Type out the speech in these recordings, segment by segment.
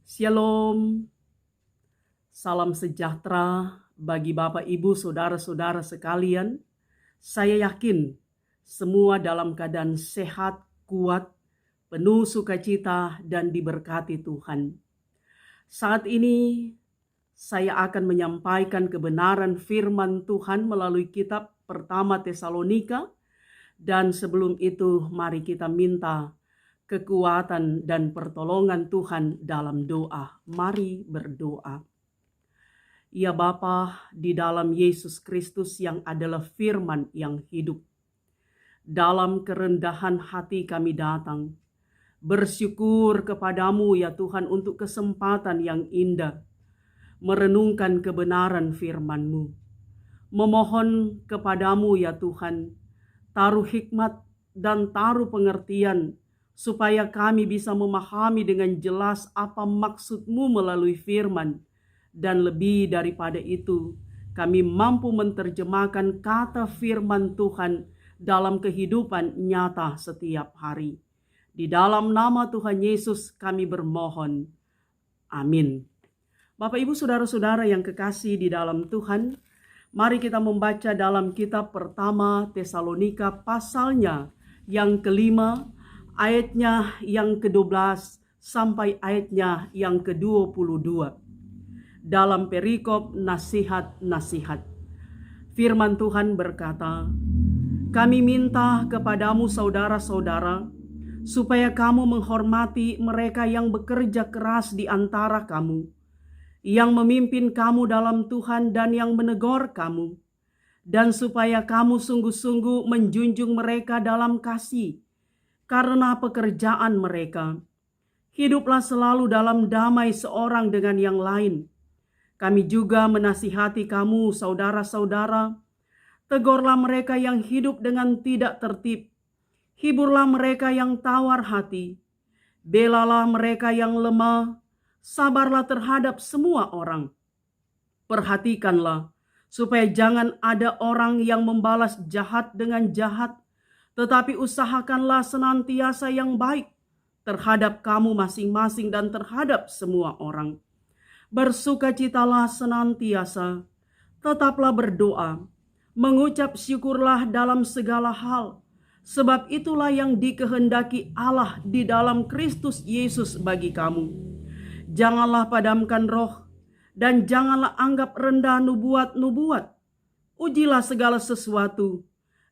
Shalom, salam sejahtera bagi Bapak, Ibu, Saudara-saudara sekalian. Saya yakin semua dalam keadaan sehat, kuat, penuh sukacita, dan diberkati Tuhan. Saat ini saya akan menyampaikan kebenaran firman Tuhan melalui kitab pertama Tesalonika. Dan sebelum itu mari kita minta kekuatan dan pertolongan Tuhan dalam doa. Mari berdoa. Ya Bapa, di dalam Yesus Kristus yang adalah firman yang hidup, dalam kerendahan hati kami datang, bersyukur kepadamu ya Tuhan untuk kesempatan yang indah, merenungkan kebenaran firman-Mu. Memohon kepadamu ya Tuhan, taruh hikmat dan taruh pengertian, supaya kami bisa memahami dengan jelas apa maksud-Mu melalui firman. Dan lebih daripada itu, kami mampu menerjemahkan kata firman Tuhan dalam kehidupan nyata setiap hari. Di dalam nama Tuhan Yesus kami bermohon. Amin. Bapak, Ibu, Saudara-saudara yang kekasih di dalam Tuhan, mari kita membaca dalam kitab pertama Tesalonika pasalnya yang kelima, ayatnya yang ke-12 sampai ayatnya yang ke-22. Dalam perikop nasihat-nasihat, firman Tuhan berkata, "Kami minta kepadamu saudara-saudara, supaya kamu menghormati mereka yang bekerja keras di antara kamu, yang memimpin kamu dalam Tuhan dan yang menegur kamu, dan supaya kamu sungguh-sungguh menjunjung mereka dalam kasih, karena pekerjaan mereka. Hiduplah selalu dalam damai seorang dengan yang lain. Kami juga menasihati kamu, saudara-saudara, tegurlah mereka yang hidup dengan tidak tertib, hiburlah mereka yang tawar hati, belalah mereka yang lemah, sabarlah terhadap semua orang. Perhatikanlah, supaya jangan ada orang yang membalas jahat dengan jahat, tetapi usahakanlah senantiasa yang baik terhadap kamu masing-masing dan terhadap semua orang. Bersukacitalah senantiasa, tetaplah berdoa, mengucap syukurlah dalam segala hal, sebab itulah yang dikehendaki Allah di dalam Kristus Yesus bagi kamu. Janganlah padamkan roh, dan janganlah anggap rendah nubuat-nubuat. Ujilah segala sesuatu,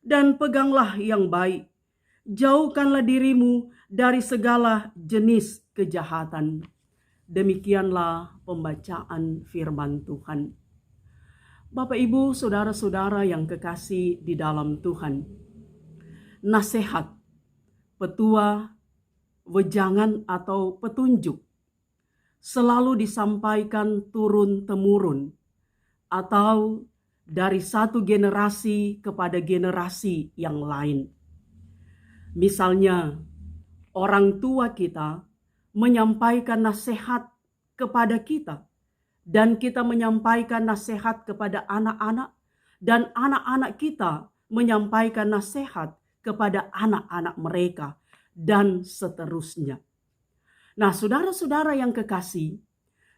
dan peganglah yang baik. Jauhkanlah dirimu dari segala jenis kejahatan." Demikianlah pembacaan firman Tuhan. Bapak, Ibu, Saudara-saudara yang kekasih di dalam Tuhan, nasihat, petua, wejangan atau petunjuk selalu disampaikan turun-temurun atau dari satu generasi kepada generasi yang lain. Misalnya, orang tua kita menyampaikan nasihat kepada kita, dan kita menyampaikan nasihat kepada anak-anak, dan anak-anak kita menyampaikan nasihat kepada anak-anak mereka, dan seterusnya. Nah, saudara-saudara yang kekasih,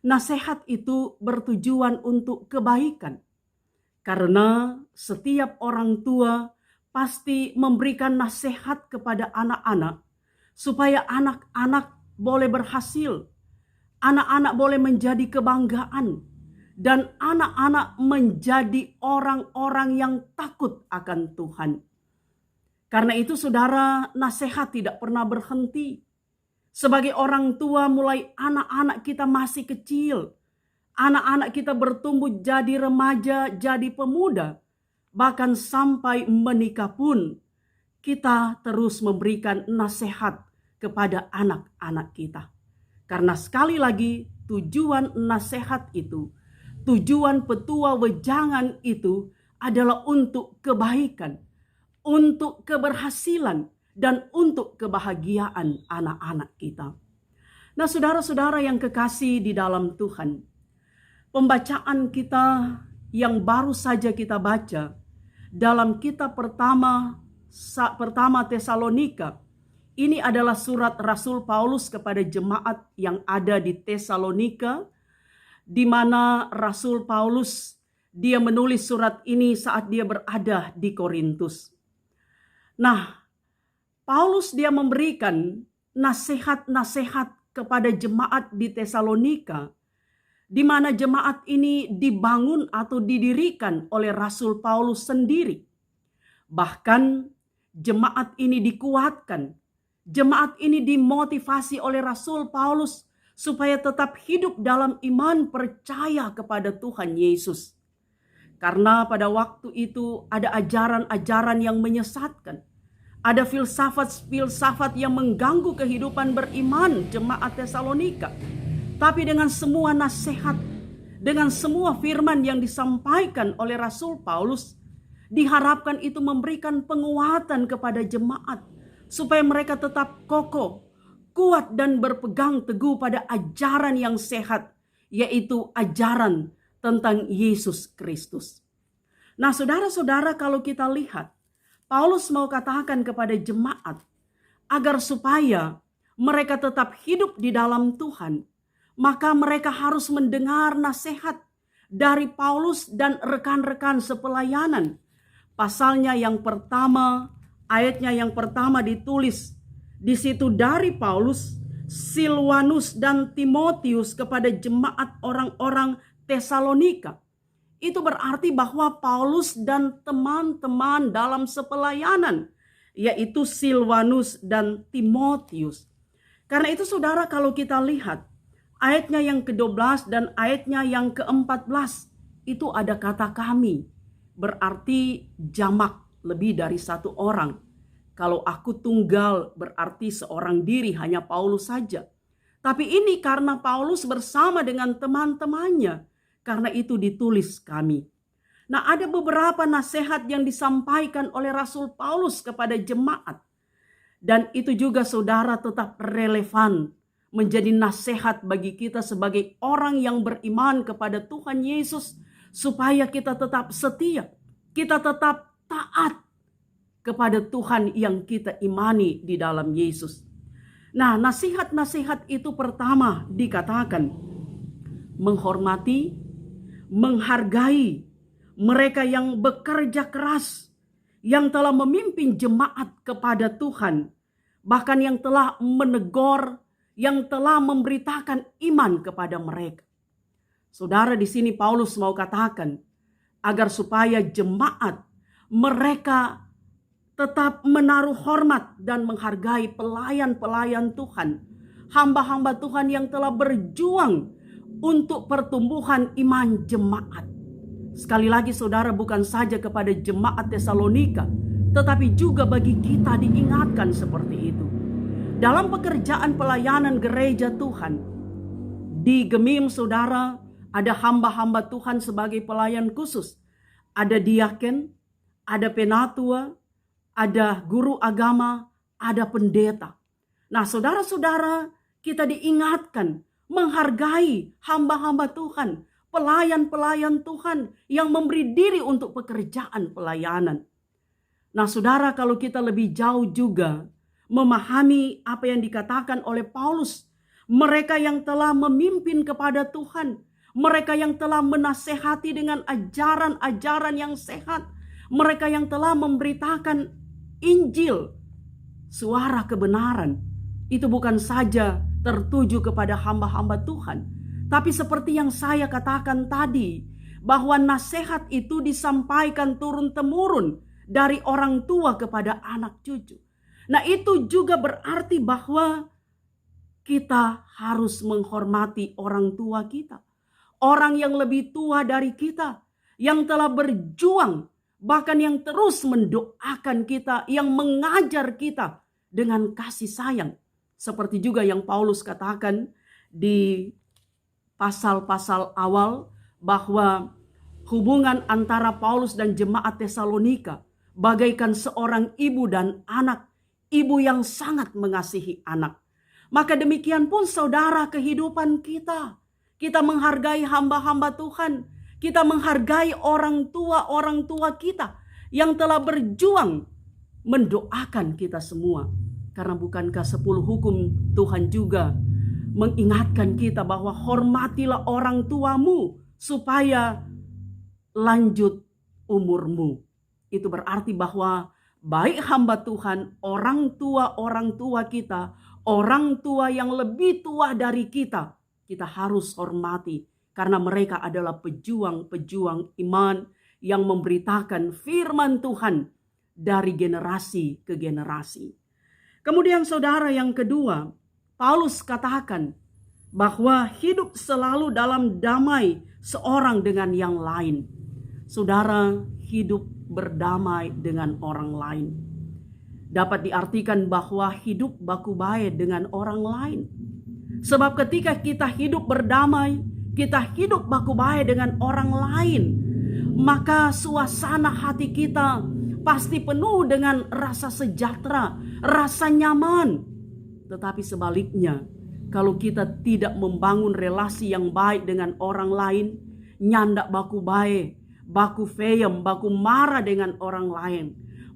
nasihat itu bertujuan untuk kebaikan, karena setiap orang tua pasti memberikan nasihat kepada anak-anak supaya anak-anak boleh berhasil, anak-anak boleh menjadi kebanggaan, dan anak-anak menjadi orang-orang yang takut akan Tuhan. Karena itu saudara, nasihat tidak pernah berhenti. Sebagai orang tua, mulai anak-anak kita masih kecil, anak-anak kita bertumbuh jadi remaja, jadi pemuda, bahkan sampai menikah pun, kita terus memberikan nasihat kepada anak-anak kita. Karena sekali lagi, tujuan nasihat itu, tujuan petua wejangan itu adalah untuk kebaikan, untuk keberhasilan, dan untuk kebahagiaan anak-anak kita. Nah, saudara-saudara yang kekasih di dalam Tuhan, pembacaan kita yang baru saja kita baca dalam kitab pertama Tesalonika ini adalah surat Rasul Paulus kepada jemaat yang ada di Tesalonika, di mana Rasul Paulus dia menulis surat ini saat dia berada di Korintus. Nah, Paulus dia memberikan nasihat-nasihat kepada jemaat di Tesalonika, di mana jemaat ini dibangun atau didirikan oleh Rasul Paulus sendiri. Bahkan jemaat ini dikuatkan, jemaat ini dimotivasi oleh Rasul Paulus supaya tetap hidup dalam iman percaya kepada Tuhan Yesus. Karena pada waktu itu ada ajaran-ajaran yang menyesatkan. Ada filsafat-filsafat yang mengganggu kehidupan beriman jemaat Tesalonika. Tapi dengan semua nasihat, dengan semua firman yang disampaikan oleh Rasul Paulus, diharapkan itu memberikan penguatan kepada jemaat supaya mereka tetap kokoh, kuat dan berpegang teguh pada ajaran yang sehat, yaitu ajaran tentang Yesus Kristus. Nah, saudara-saudara, kalau kita lihat, Paulus mau katakan kepada jemaat agar supaya mereka tetap hidup di dalam Tuhan, maka mereka harus mendengar nasihat dari Paulus dan rekan-rekan sepelayanan. Pasalnya yang pertama, ayatnya yang pertama ditulis di situ dari Paulus, Silwanus dan Timotius kepada jemaat orang-orang Tesalonika. Itu berarti bahwa Paulus dan teman-teman dalam sepelayanan, yaitu Silwanus dan Timotius. Karena itu saudara, kalau kita lihat ayatnya yang ke-12 dan ayatnya yang ke-14, itu ada kata kami. Berarti jamak, lebih dari satu orang. Kalau aku tunggal berarti seorang diri, hanya Paulus saja. Tapi ini karena Paulus bersama dengan teman-temannya. Karena itu ditulis kami. Nah, ada beberapa nasihat yang disampaikan oleh Rasul Paulus kepada jemaat. Dan itu juga saudara tetap relevan menjadi nasihat bagi kita sebagai orang yang beriman kepada Tuhan Yesus. Supaya kita tetap setia, kita tetap taat kepada Tuhan yang kita imani di dalam Yesus. Nah, nasihat-nasihat itu pertama dikatakan menghormati, menghargai mereka yang bekerja keras, yang telah memimpin jemaat kepada Tuhan, bahkan yang telah menegur, yang telah memberitakan iman kepada mereka. Saudara, di sini Paulus mau katakan agar supaya jemaat mereka tetap menaruh hormat dan menghargai pelayan-pelayan Tuhan, hamba-hamba Tuhan yang telah berjuang untuk pertumbuhan iman jemaat. Sekali lagi saudara, bukan saja kepada jemaat Tesalonika, tetapi juga bagi kita diingatkan seperti itu. Dalam pekerjaan pelayanan gereja Tuhan, di Gemim saudara, ada hamba-hamba Tuhan sebagai pelayan khusus. Ada diaken, ada penatua, ada guru agama, ada pendeta. Nah, saudara-saudara, kita diingatkan menghargai hamba-hamba Tuhan, pelayan-pelayan Tuhan yang memberi diri untuk pekerjaan pelayanan. Nah, saudara, kalau kita lebih jauh juga memahami apa yang dikatakan oleh Paulus, mereka yang telah memimpin kepada Tuhan, mereka yang telah menasehati dengan ajaran-ajaran yang sehat, mereka yang telah memberitakan Injil, suara kebenaran, itu bukan saja tertuju kepada hamba-hamba Tuhan, tapi seperti yang saya katakan tadi, bahwa nasihat itu disampaikan turun-temurun dari orang tua kepada anak cucu. Nah, itu juga berarti bahwa kita harus menghormati orang tua kita, orang yang lebih tua dari kita, yang telah berjuang, bahkan yang terus mendoakan kita, yang mengajar kita dengan kasih sayang. Seperti juga yang Paulus katakan di pasal-pasal awal, bahwa hubungan antara Paulus dan jemaat Tesalonika bagaikan seorang ibu dan anak, ibu yang sangat mengasihi anak. Maka demikian pun saudara, kehidupan kita. Kita menghargai hamba-hamba Tuhan. Kita menghargai orang tua kita yang telah berjuang mendoakan kita semua. Karena bukankah 10 hukum Tuhan juga mengingatkan kita bahwa hormatilah orang tuamu supaya lanjut umurmu. Itu berarti bahwa baik hamba Tuhan, orang tua kita, orang tua yang lebih tua dari kita harus hormati. Karena mereka adalah pejuang-pejuang iman yang memberitakan firman Tuhan dari generasi ke generasi. Kemudian saudara, yang kedua, Paulus katakan bahwa hidup selalu dalam damai seorang dengan yang lain. Saudara, hidup berdamai dengan orang lain dapat diartikan bahwa hidup baku bae dengan orang lain. Sebab ketika kita hidup berdamai, kita hidup baku bae dengan orang lain, maka suasana hati kita pasti penuh dengan rasa sejahtera, rasa nyaman. Tetapi sebaliknya, kalau kita tidak membangun relasi yang baik dengan orang lain, nyandak baku bae, baku feyem, baku marah dengan orang lain,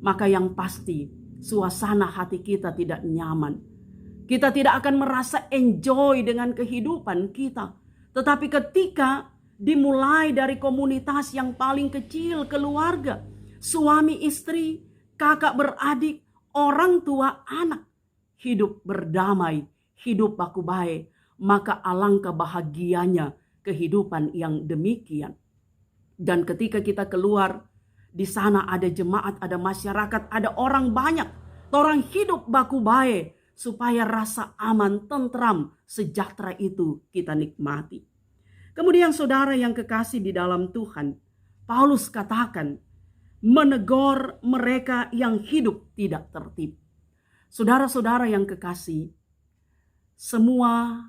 maka yang pasti suasana hati kita tidak nyaman. Kita tidak akan merasa enjoy dengan kehidupan kita. Tetapi ketika dimulai dari komunitas yang paling kecil, keluarga, suami istri, kakak beradik, orang tua anak, hidup berdamai, hidup baku baik, maka alangkah bahagianya kehidupan yang demikian. Dan ketika kita keluar, di sana ada jemaat, ada masyarakat, ada orang banyak, orang hidup baku baik, supaya rasa aman, tentram, sejahtera itu kita nikmati. Kemudian saudara yang kekasih di dalam Tuhan, Paulus katakan, menegur mereka yang hidup tidak tertib. Saudara-saudara yang kekasih, semua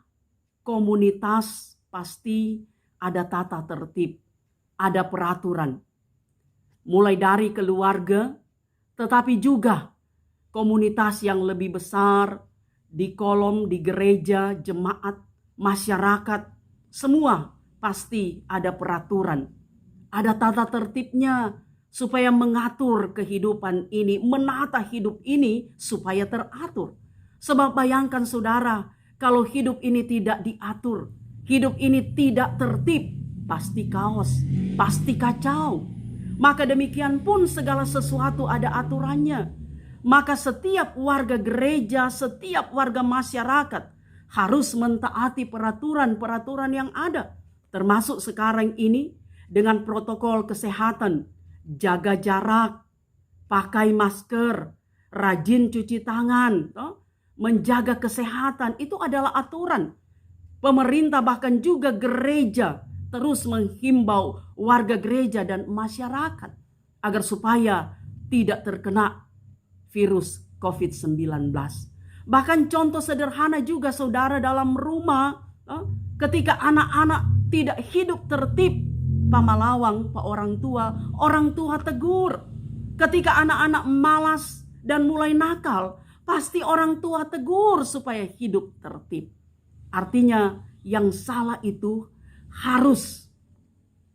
komunitas pasti ada tata tertib, ada peraturan. Mulai dari keluarga, tetapi juga komunitas yang lebih besar, di kolom, di gereja, jemaat, masyarakat, semua pasti ada peraturan. Ada tata tertibnya supaya mengatur kehidupan ini, menata hidup ini supaya teratur. Sebab bayangkan saudara, kalau hidup ini tidak diatur, hidup ini tidak tertib, pasti kaos, pasti kacau. Maka demikian pun segala sesuatu ada aturannya. Maka setiap warga gereja, setiap warga masyarakat harus mentaati peraturan-peraturan yang ada. Termasuk sekarang ini dengan protokol kesehatan, jaga jarak, pakai masker, rajin cuci tangan, menjaga kesehatan, itu adalah aturan. Pemerintah bahkan juga gereja terus menghimbau warga gereja dan masyarakat agar supaya tidak terkena virus COVID-19. Bahkan contoh sederhana juga saudara dalam rumah, ketika anak-anak tidak hidup tertib, pamalawang, orang tua tegur. Ketika anak-anak malas dan mulai nakal, pasti orang tua tegur supaya hidup tertib. Artinya yang salah itu harus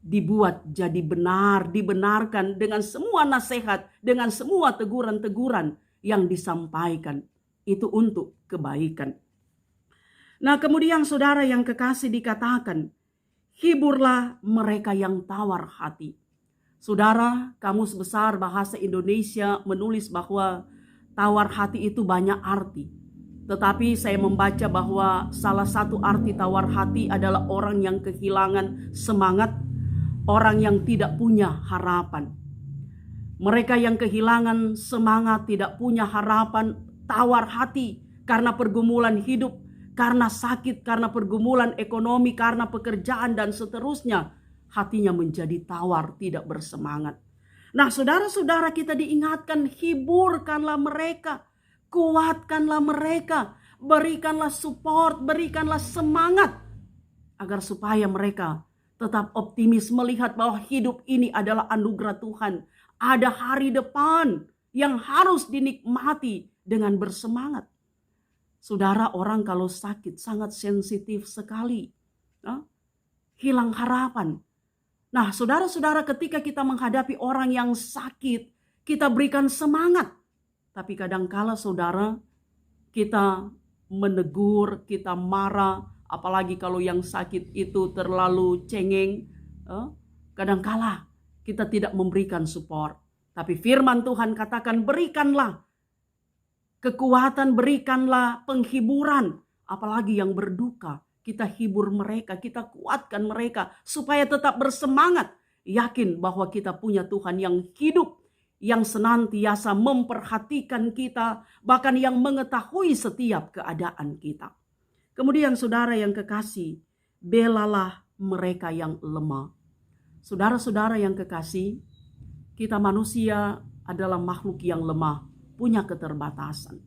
dibuat jadi benar, dibenarkan dengan semua nasihat, dengan semua teguran-teguran yang disampaikan. Itu untuk kebaikan. Nah, kemudian saudara yang kekasih dikatakan, hiburlah mereka yang tawar hati. Saudara, Kamus Besar Bahasa Indonesia menulis bahwa tawar hati itu banyak arti. Tetapi saya membaca bahwa salah satu arti tawar hati adalah orang yang kehilangan semangat, orang yang tidak punya harapan. Mereka yang kehilangan semangat, tidak punya harapan, tawar hati karena pergumulan hidup, karena sakit, karena pergumulan ekonomi, karena pekerjaan dan seterusnya. Hatinya menjadi tawar, tidak bersemangat. Nah, saudara-saudara, kita diingatkan, hiburkanlah mereka. Kuatkanlah mereka, berikanlah support, berikanlah semangat agar supaya mereka tetap optimis melihat bahwa hidup ini adalah anugerah Tuhan. Ada hari depan yang harus dinikmati dengan bersemangat. Saudara, orang kalau sakit sangat sensitif sekali, hilang harapan. Nah, saudara-saudara, ketika kita menghadapi orang yang sakit, kita berikan semangat. Tapi kadangkala saudara, kita menegur, kita marah, apalagi kalau yang sakit itu terlalu cengeng, kadangkala kita tidak memberikan support. Tapi firman Tuhan katakan, berikanlah kekuatan, berikanlah penghiburan. Apalagi yang berduka, kita hibur mereka, kita kuatkan mereka supaya tetap bersemangat. Yakin bahwa kita punya Tuhan yang hidup, yang senantiasa memperhatikan kita, bahkan yang mengetahui setiap keadaan kita. Kemudian saudara yang kekasih, belalah mereka yang lemah. Saudara-saudara yang kekasih, kita manusia adalah makhluk yang lemah, punya keterbatasan.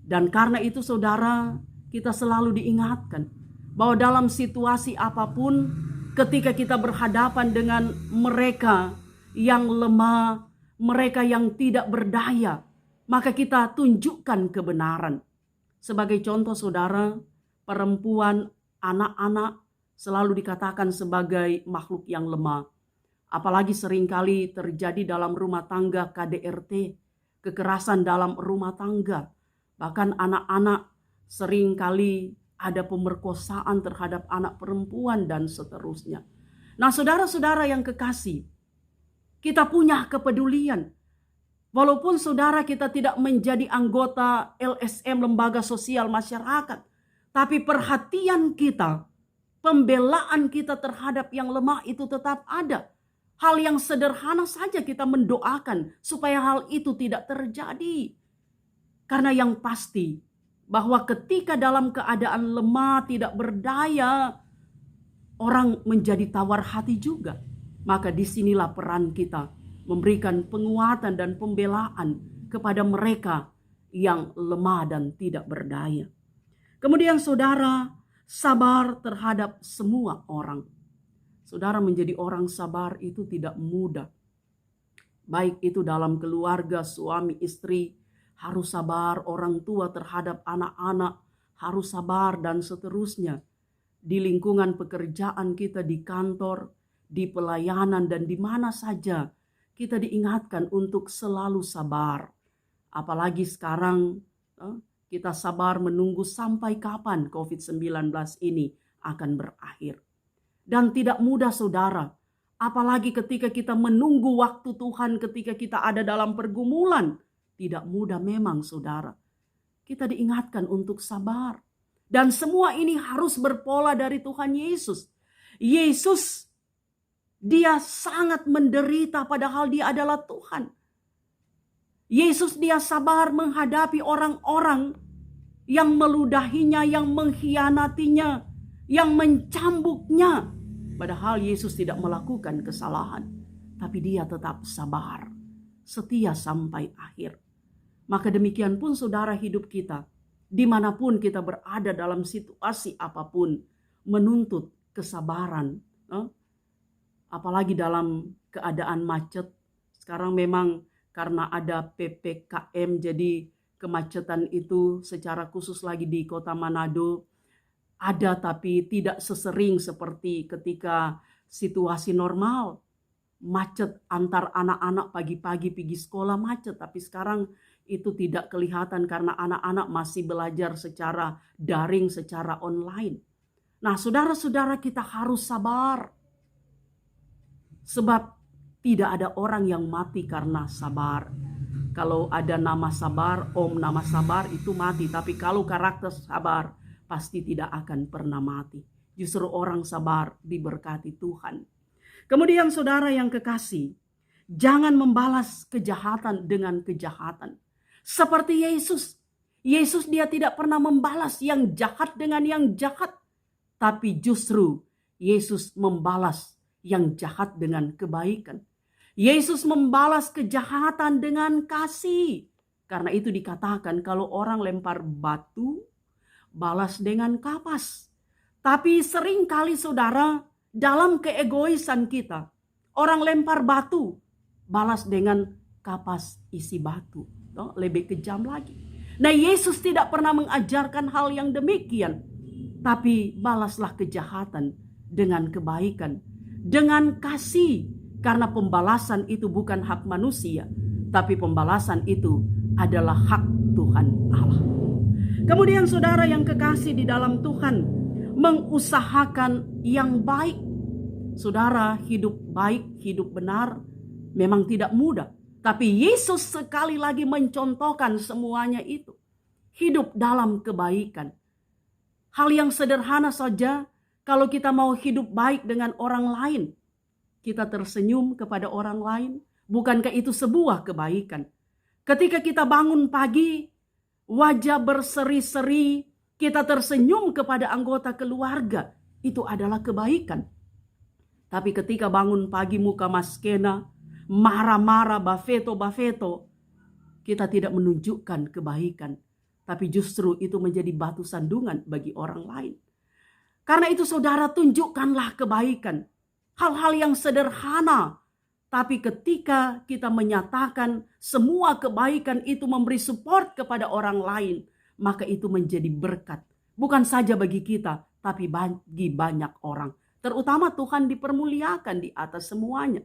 Dan karena itu saudara, kita selalu diingatkan bahwa dalam situasi apapun, ketika kita berhadapan dengan mereka yang lemah, mereka yang tidak berdaya, maka kita tunjukkan kebenaran. Sebagai contoh saudara, perempuan, anak-anak selalu dikatakan sebagai makhluk yang lemah. Apalagi seringkali terjadi dalam rumah tangga KDRT, kekerasan dalam rumah tangga. Bahkan anak-anak seringkali ada pemerkosaan terhadap anak perempuan dan seterusnya. Nah saudara-saudara yang kekasih, kita punya kepedulian. Walaupun saudara kita tidak menjadi anggota LSM, Lembaga Sosial Masyarakat, tapi perhatian kita, pembelaan kita terhadap yang lemah itu tetap ada. Hal yang sederhana saja kita mendoakan supaya hal itu tidak terjadi. Karena yang pasti bahwa ketika dalam keadaan lemah, tidak berdaya, orang menjadi tawar hati juga. Maka disinilah peran kita memberikan penguatan dan pembelaan kepada mereka yang lemah dan tidak berdaya. Kemudian saudara, sabar terhadap semua orang. Saudara, menjadi orang sabar itu tidak mudah. Baik itu dalam keluarga, suami, istri, harus sabar, orang tua terhadap anak-anak, harus sabar dan seterusnya. Di lingkungan pekerjaan kita, di kantor, di pelayanan dan di mana saja, kita diingatkan untuk selalu sabar. Apalagi sekarang kita sabar menunggu sampai kapan COVID-19 ini akan berakhir. Dan tidak mudah saudara, apalagi ketika kita menunggu waktu Tuhan, ketika kita ada dalam pergumulan. Tidak mudah memang saudara. Kita diingatkan untuk sabar. Dan semua ini harus berpola dari Tuhan Yesus. Yesus, dia sangat menderita padahal dia adalah Tuhan. Yesus dia sabar menghadapi orang-orang yang meludahinya, yang mengkhianatinya, yang mencambuknya. Padahal Yesus tidak melakukan kesalahan. Tapi dia tetap sabar, setia sampai akhir. Maka demikian pun saudara hidup kita, dimanapun kita berada dalam situasi apapun, menuntut kesabaran. Apalagi dalam keadaan macet. Sekarang memang karena ada PPKM, jadi kemacetan itu secara khusus lagi di kota Manado ada, tapi tidak sesering seperti ketika situasi normal. Macet antar anak-anak pagi-pagi pergi sekolah macet, tapi sekarang itu tidak kelihatan karena anak-anak masih belajar secara daring, secara online. Nah saudara-saudara, kita harus sabar. Sebab tidak ada orang yang mati karena sabar. Kalau ada nama sabar, nama sabar itu mati. Tapi kalau karakter sabar pasti tidak akan pernah mati. Justru orang sabar diberkati Tuhan. Kemudian saudara yang kekasih, jangan membalas kejahatan dengan kejahatan. Seperti Yesus. Yesus dia tidak pernah membalas yang jahat dengan yang jahat. Tapi justru Yesus membalas yang jahat dengan kebaikan. Yesus membalas kejahatan dengan kasih. Karena itu dikatakan kalau orang lempar batu, balas dengan kapas. Tapi seringkali saudara, dalam keegoisan kita, orang lempar batu, balas dengan kapas isi batu. Lebih kejam lagi. Nah Yesus tidak pernah mengajarkan hal yang demikian. Tapi balaslah kejahatan dengan kebaikan, dengan kasih. Karena pembalasan itu bukan hak manusia, tapi pembalasan itu adalah hak Tuhan Allah. Kemudian saudara yang kekasih di dalam Tuhan, mengusahakan yang baik. Saudara, hidup baik, hidup benar memang tidak mudah. Tapi Yesus sekali lagi mencontohkan semuanya itu. Hidup dalam kebaikan. Hal yang sederhana saja, kalau kita mau hidup baik dengan orang lain, kita tersenyum kepada orang lain. Bukankah itu sebuah kebaikan? Ketika kita bangun pagi, wajah berseri-seri, kita tersenyum kepada anggota keluarga, itu adalah kebaikan. Tapi ketika bangun pagi muka maskena, marah-marah, bafeto, kita tidak menunjukkan kebaikan. Tapi justru itu menjadi batu sandungan bagi orang lain. Karena itu saudara, tunjukkanlah kebaikan. Hal-hal yang sederhana. Tapi ketika kita menyatakan semua kebaikan itu memberi support kepada orang lain, maka itu menjadi berkat. Bukan saja bagi kita, tapi bagi banyak orang. Terutama Tuhan dipermuliakan di atas semuanya.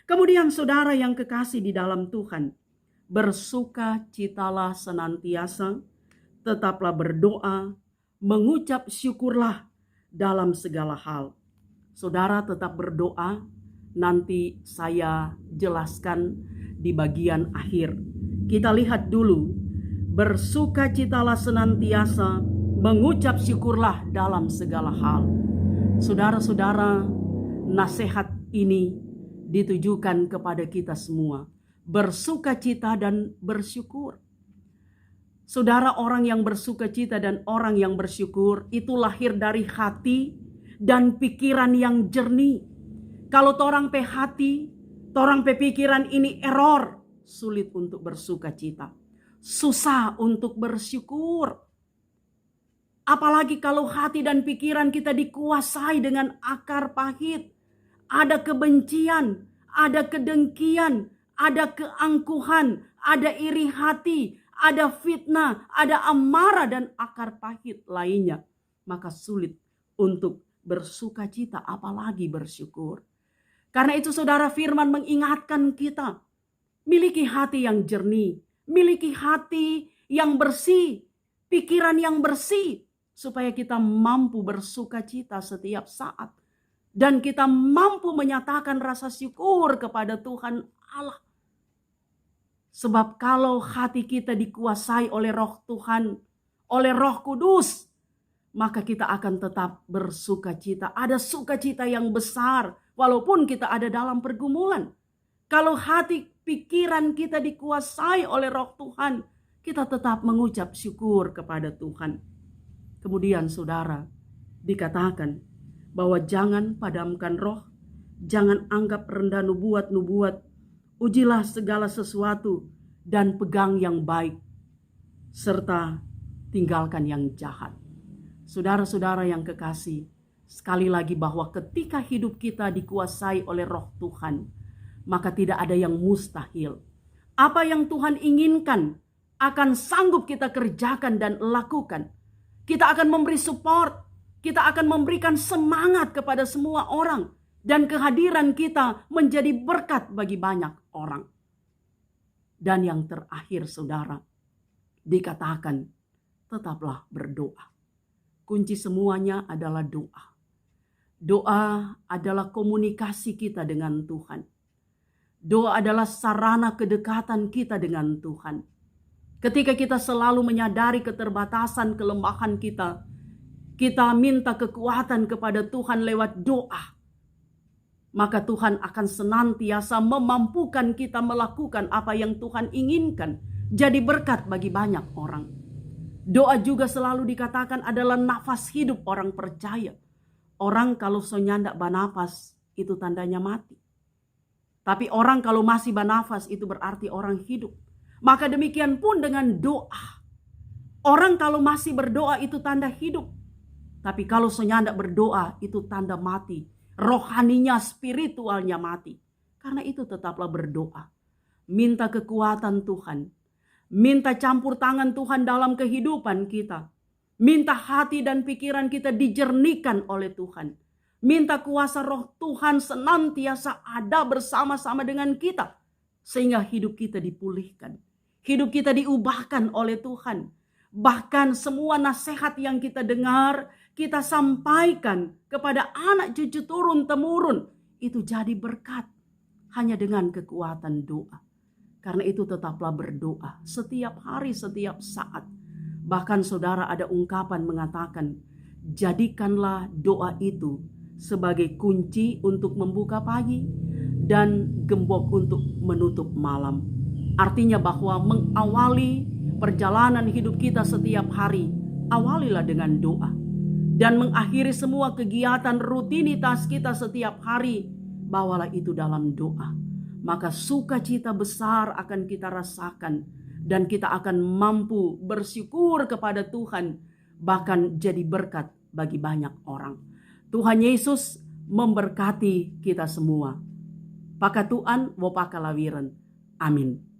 Kemudian saudara yang kekasih di dalam Tuhan, bersukacitalah senantiasa, tetaplah berdoa, mengucap syukurlah dalam segala hal. Saudara tetap berdoa, nanti saya jelaskan di bagian akhir. Kita lihat dulu, bersukacitalah senantiasa, mengucap syukurlah dalam segala hal. Saudara-saudara, nasihat ini ditujukan kepada kita semua. Bersukacita dan bersyukur. Saudara, orang yang bersukacita dan orang yang bersyukur itu lahir dari hati dan pikiran yang jernih. Kalau torang pe hati, torang pe pikiran ini error, sulit untuk bersukacita. Susah untuk bersyukur. Apalagi kalau hati dan pikiran kita dikuasai dengan akar pahit. Ada kebencian, ada kedengkian, ada keangkuhan, ada iri hati, ada fitnah, ada amarah dan akar pahit lainnya. Maka sulit untuk bersukacita, apalagi bersyukur. Karena itu saudara, firman mengingatkan kita, miliki hati yang jernih, miliki hati yang bersih, pikiran yang bersih, supaya kita mampu bersukacita setiap saat. Dan kita mampu menyatakan rasa syukur kepada Tuhan Allah. Sebab kalau hati kita dikuasai oleh Roh Tuhan, oleh Roh Kudus, maka kita akan tetap bersukacita. Ada sukacita yang besar walaupun kita ada dalam pergumulan. Kalau hati pikiran kita dikuasai oleh Roh Tuhan, kita tetap mengucap syukur kepada Tuhan. Kemudian saudara, dikatakan bahwa jangan padamkan roh, jangan anggap rendah nubuat-nubuat, ujilah segala sesuatu dan pegang yang baik, serta tinggalkan yang jahat. Saudara-saudara yang kekasih, sekali lagi bahwa ketika hidup kita dikuasai oleh Roh Tuhan, maka tidak ada yang mustahil. Apa yang Tuhan inginkan akan sanggup kita kerjakan dan lakukan. Kita akan memberi support, kita akan memberikan semangat kepada semua orang, dan kehadiran kita menjadi berkat bagi banyak orang. Dan yang terakhir saudara, dikatakan tetaplah berdoa. Kunci semuanya adalah doa. Doa adalah komunikasi kita dengan Tuhan. Doa adalah sarana kedekatan kita dengan Tuhan. Ketika kita selalu menyadari keterbatasan, kelemahan kita, kita minta kekuatan kepada Tuhan lewat doa. Maka Tuhan akan senantiasa memampukan kita melakukan apa yang Tuhan inginkan. Jadi berkat bagi banyak orang. Doa juga selalu dikatakan adalah nafas hidup orang percaya. Orang kalau sonyandak banafas itu tandanya mati. Tapi orang kalau masih banafas itu berarti orang hidup. Maka demikian pun dengan doa. Orang kalau masih berdoa itu tanda hidup. Tapi kalau sonyandak berdoa itu tanda mati. Rohaninya, spiritualnya mati. Karena itu tetaplah berdoa. Minta kekuatan Tuhan. Minta campur tangan Tuhan dalam kehidupan kita. Minta hati dan pikiran kita dijernihkan oleh Tuhan. Minta kuasa Roh Tuhan senantiasa ada bersama-sama dengan kita. Sehingga hidup kita dipulihkan. Hidup kita diubahkan oleh Tuhan. Bahkan semua nasihat yang kita dengar, kita sampaikan kepada anak cucu turun temurun. Itu jadi berkat hanya dengan kekuatan doa. Karena itu tetaplah berdoa setiap hari, setiap saat. Bahkan saudara ada ungkapan mengatakan, jadikanlah doa itu sebagai kunci untuk membuka pagi dan gembok untuk menutup malam. Artinya bahwa mengawali perjalanan hidup kita setiap hari, awalilah dengan doa. Dan mengakhiri semua kegiatan rutinitas kita setiap hari, bawalah itu dalam doa. Maka sukacita besar akan kita rasakan. Dan kita akan mampu bersyukur kepada Tuhan, bahkan jadi berkat bagi banyak orang. Tuhan Yesus memberkati kita semua. Pakatuan wo pakalawiran. Amin.